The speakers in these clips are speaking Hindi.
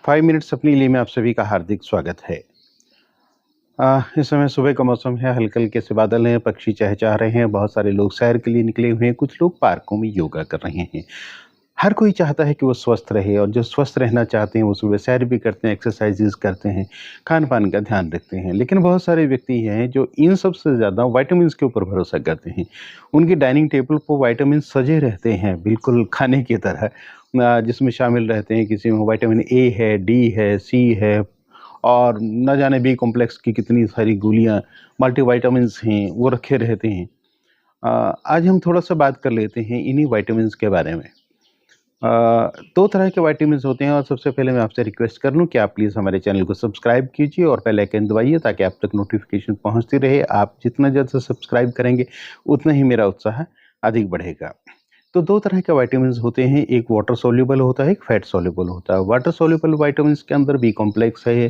5 मिनट्स अपने लिए में आप सभी का हार्दिक स्वागत है। इस समय सुबह का मौसम है, हल्के-हल्के से बादल हैं, पक्षी चहचहा रहे हैं, बहुत सारे लोग सैर के लिए निकले हुए हैं, कुछ लोग पार्कों में योगा कर रहे हैं। हर कोई चाहता है कि वो स्वस्थ रहे और जो स्वस्थ रहना चाहते हैं, वो सुबह सैर भी करते हैं, एक्सरसाइज़ेज़ करते हैं, खान-पान का ध्यान रखते हैं। लेकिन बहुत सारे व्यक्ति हैं, जो इन सब से ज़्यादा विटामिन्स के ऊपर भरोसा करते हैं। उनकी डाइनिंग टेबल पर विटामिन सजे रहते हैं, बिल्कुल खाने की तरह जिसमें शामिल रहते हैं, किसी में विटामिन ए है, डी है, सी है और ना जाने बी कॉम्प्लेक्स की कितनी सारी गोलियाँ, मल्टीविटामिन्स हैं, वो रखे रहते हैं। आज हम थोड़ा-सा बात कर लेते हैं इन्हीं विटामिन्स के बारे में। 2 तरह के विटामिन्स होते हैं और सबसे पहले मैं आपसे रिक्वेस्ट कर लूँ कि आप प्लीज़ हमारे चैनल को सब्सक्राइब कीजिए और बेल आइकन दबाइए ताकि आप तक नोटिफ़िकेशन पहुँचती रहे। आप जितना जल्द से सब्सक्राइब करेंगे, उतना ही मेरा उत्साह अधिक बढ़ेगा। तो 2 तरह के विटामिन्स होते हैं, एक वाटर सॉल्युबल होता है, एक फैट सॉल्युबल होता है। वाटर सॉल्युबल विटामिन्स के अंदर बी कॉम्प्लेक्स है,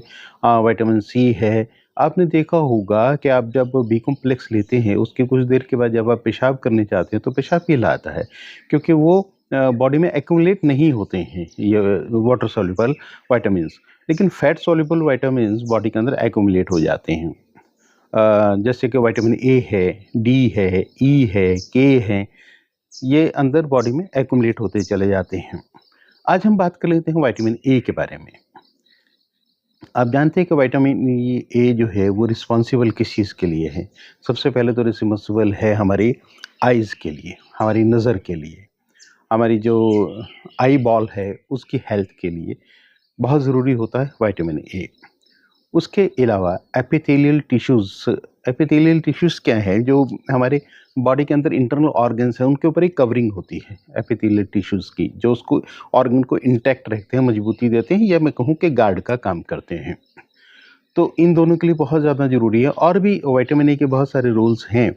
विटामिन सी है। आपने देखा होगा कि आप जब बी कॉम्प्लेक्स लेते हैं, उसके कुछ देर के बाद जब आप पेशाब करने जाते हैं, तो पेशाब पीला आता है, क्योंकि वो बॉडी में एक्युमुलेट नहीं होते हैं, ये वाटर सॉल्युबल विटामिन्स। लेकिन फैट सॉल्युबल विटामिन्स बॉडी के अंदर एक्युमुलेट हो जाते हैं। जैसे कि विटामिन ए है, डी है, ई है, के है, ये अंदर बॉडी में एक्युमुलेट होते चले जाते हैं। आज हम बात कर लेते हैं विटामिन ए के बारे में। आप जानते हैं कि विटामिन ए जो है वो रिस्पॉन्सिबल किस चीज़ के लिए है? सबसे पहले तो रिस्पॉन्सिबल है हमारी आइज़ के लिए, हमारी नज़र के लिए, हमारी जो आई बॉल है उसकी हेल्थ के लिए बहुत ज़रूरी होता है विटामिन ए। उसके अलावा एपिथेलियल टिश्यूज़ क्या है, जो हमारे बॉडी के अंदर इंटरनल ऑर्गन्स हैं, उनके ऊपर एक कवरिंग होती है एपिथेलियल टिश्यूज़ की, जो उसको ऑर्गन को इंटैक्ट रखते हैं, मजबूती देते हैं या मैं कहूँ कि गार्ड का काम करते हैं। तो इन दोनों के लिए बहुत ज़्यादा ज़रूरी है और भी विटामिन ए के बहुत सारे रोल्स हैं।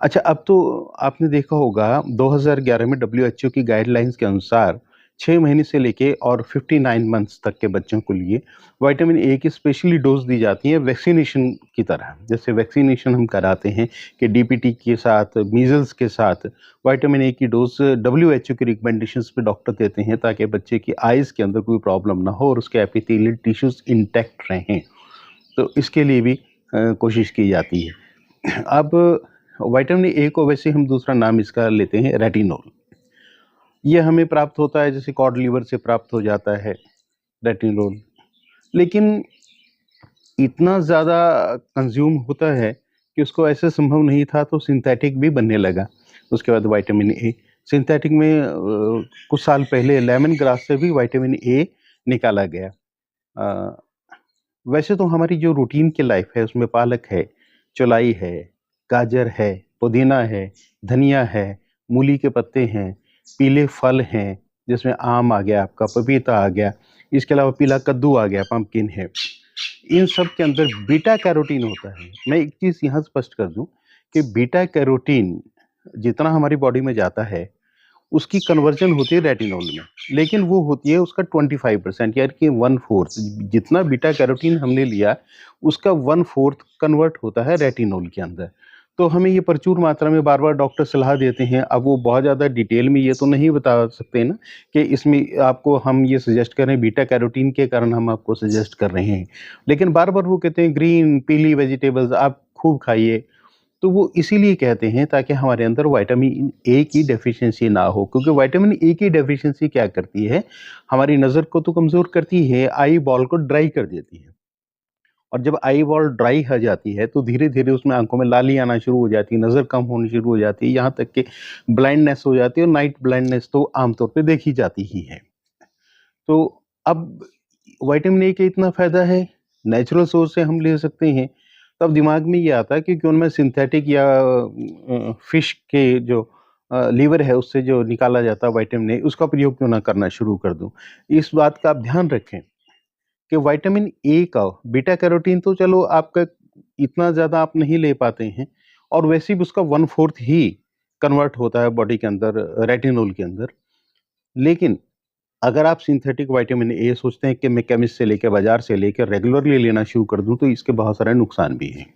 अच्छा, अब तो आपने देखा होगा 2011 में डब्ल्यूएचओ की गाइडलाइंस के अनुसार 6 महीने से लेके और 59 मंथ्स तक के बच्चों को लिए विटामिन ए की स्पेशली डोज़ दी जाती है वैक्सीनेशन की तरह। जैसे वैक्सीनेशन हम कराते हैं कि डीपीटी के साथ, मीज़ल्स के साथ विटामिन ए की डोज़ डब्ल्यूएचओ की रिकमेंडेशंस पे डॉक्टर देते हैं ताकि बच्चे की आइज़ के अंदर कोई प्रॉब्लम ना हो और उसके एपिथेलियल टिश्यूज़ इंटैक्ट रहें। तो इसके लिए भी कोशिश की जाती है। अब विटामिन ए को वैसे हम दूसरा नाम इसका लेते हैं रेटिनॉल। ये हमें प्राप्त होता है जैसे कॉड लिवर से प्राप्त हो जाता है रेटिनॉल। लेकिन इतना ज़्यादा कंज़्यूम होता है कि उसको ऐसे संभव नहीं था तो सिंथेटिक भी बनने लगा। उसके बाद विटामिन ए सिंथेटिक में कुछ साल पहले लेमन ग्रास से भी विटामिन ए निकाला गया। अ, वैसे तो हमारी जो रूटीन की लाइफ है उसमें पालक है, चौलाई है, गाजर है, पुदीना है, धनिया है, मूली के पत्ते हैं, पीले फल हैं, जिसमें आम आ गया आपका, पपीता आ गया, इसके अलावा पीला कद्दू आ गया, पम्पकिन है। इन सब के अंदर बीटा कैरोटीन होता है। मैं एक चीज़ यहाँ स्पष्ट कर दूँ कि बीटा कैरोटीन जितना हमारी बॉडी में जाता है उसकी कन्वर्जन होती है रेटिनॉल में, लेकिन वो होती है उसका 25% यानी कि 1/4 जितना बीटा कैरोटीन हमने लिया, उसका 1/4 कन्वर्ट होता है रेटिनॉल के अंदर। तो हमें ये प्रचुर मात्रा में बार-बार डॉक्टर सलाह देते हैं, अब वो बहुत ज़्यादा डिटेल में ये तो नहीं बता सकते ना कि इसमें आपको हम ये सजेस्ट कर रहे हैं बीटा कैरोटीन के कारण हम आपको सजेस्ट कर रहे हैं। लेकिन बार-बार वो कहते हैं ग्रीन, पीली वेजिटेबल्स आप खूब खाइए। तो वो इसीलिए कहते हैं ताकि हमारे अंदर विटामिन ए की डेफ़िशिएंसी ना हो, क्योंकि विटामिन ए की डेफ़िशिएंसी क्या करती है, हमारी नज़र को तो कमज़ोर करती है, आई बॉल को ड्राई कर देती है। और जब आई बॉल ड्राई हो जाती है, तो धीरे-धीरे उसमें आँखों में लाली आना शुरू हो जाती है, नज़र कम होनी शुरू हो जाती है, यहाँ तक कि ब्लाइंडनेस हो जाती है और नाइट ब्लाइंडनेस तो आम तौर पे देखी जाती ही है। तो अब विटामिन ए का इतना फ़ायदा है, नेचुरल सोर्स से हम ले सकते हैं, तब दिमाग में ये आता है कि क्यों ना मैं सिंथेटिक या फ़िश के जो लीवर है उससे जो निकाला जाता है विटामिन ए, उसका प्रयोग क्यों ना करना शुरू कर दूँ। इस बात का आप ध्यान रखें कि विटामिन ए का बीटा कैरोटीन तो चलो आपका इतना ज़्यादा आप नहीं ले पाते हैं और वैसे भी उसका 1/4 ही कन्वर्ट होता है बॉडी के अंदर रेटिनॉल के अंदर। लेकिन अगर आप सिंथेटिक विटामिन ए सोचते हैं कि मैं केमिस्ट से लेके बाज़ार से लेके रेगुलरली लेना शुरू कर दूँ, तो इसके बहुत सारे नुकसान भी हैं।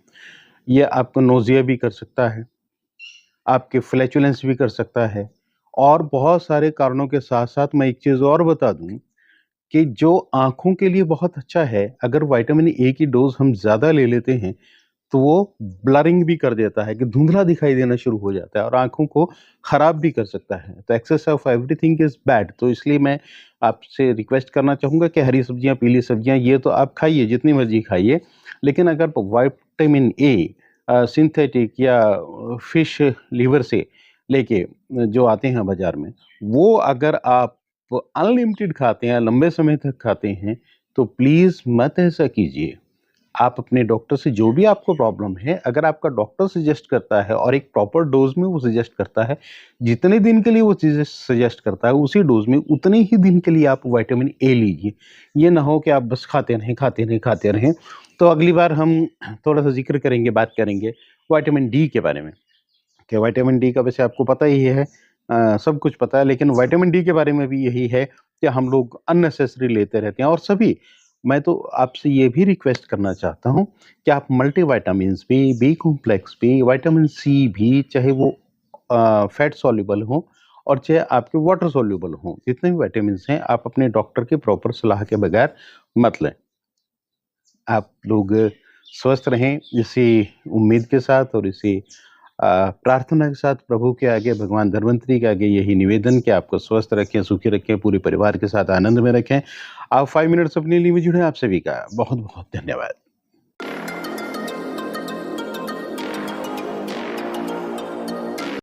ये आपको नोज़िया भी कर सकता है, आपके फ्लैचुलेंस भी कर सकता है और बहुत सारे कारणों के साथ-साथ मैं एक चीज़ और बता दूँ कि जो आँखों के लिए बहुत अच्छा है, अगर विटामिन ए की डोज़ हम ज़्यादा ले लेते हैं, तो वो ब्लरिंग भी कर देता है कि धुंधला दिखाई देना शुरू हो जाता है और आँखों को खराब भी कर सकता है। तो excess of everything is bad. तो इसलिए मैं आपसे रिक्वेस्ट करना चाहूँगा कि हरी सब्जियाँ, पीली सब्जियाँ ये तो आप खाइए, जितनी मर्ज़ी खाइए, लेकिन अगर विटामिन ए सिंथेटिक या फिश लीवर से लेके जो आते हैं बाज़ार में, वो अगर आप अनलिमिटेड खाते हैं, लंबे समय तक खाते हैं, तो प्लीज़ मत ऐसा कीजिए। आप अपने डॉक्टर से जो भी आपको प्रॉब्लम है, अगर आपका डॉक्टर सजेस्ट करता है और एक प्रॉपर डोज़ में वो सजेस्ट करता है, जितने दिन के लिए वो चीज़ें सजेस्ट करता है, उसी डोज़ में उतने ही दिन के लिए आप विटामिन ए लीजिए। ये ना हो कि आप बस खाते रहें, खाते रहें, खाते रहें। तो अगली बार हम थोड़ा-सा ज़िक्र करेंगे, बात करेंगे विटामिन डी के बारे में, कि विटामिन डी का वैसे आपको पता ही है, सब कुछ पता है, लेकिन विटामिन डी के बारे में भी यही है कि हम लोग अननेसेसरी लेते रहते हैं और सभी मैं तो आपसे ये भी रिक्वेस्ट करना चाहता हूँ कि आप मल्टीविटामिन्स भी, बी कॉम्प्लेक्स भी, विटामिन सी भी, चाहे वो फैट सॉल्युबल हों और चाहे आपके वाटर सॉल्युबल हों, जितने भी विटामिन्स हैं, आप अपने डॉक्टर की प्रॉपर सलाह के बगैर मत लें। आप लोग स्वस्थ रहें, इसी उम्मीद के साथ और इसी प्रार्थना के साथ प्रभु के आगे, भगवान धन्वंतरी के आगे यही निवेदन कि आपको स्वस्थ रखें, सुखी रखें, पूरे परिवार के साथ आनंद में रखें। आप 5 मिनट्स अपने लिए भी जुड़े, आप सभी का बहुत-बहुत धन्यवाद।